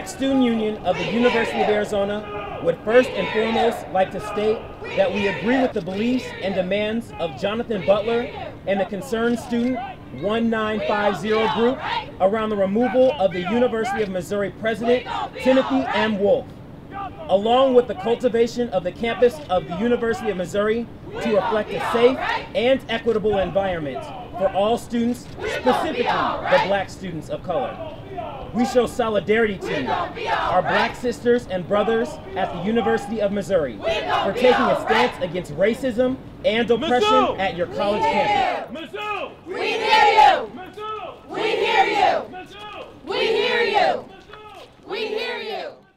Black Student Union of the University of Arizona would first and foremost like to state that we agree with the beliefs and demands of Jonathan Butler and the Concerned Student 1950 group around the removal of the University of Missouri President Timothy M. Wolf, along with the cultivation of the campus of the University of Missouri to reflect a safe and equitable environment for all students, specifically the Black students of color. We show solidarity to you, our Black sisters and brothers at the University of Missouri, for taking a stance against racism and oppression at your college campus. Mizzou! We hear you! Mizzou! We hear you! Mizzou! We hear you! We hear you!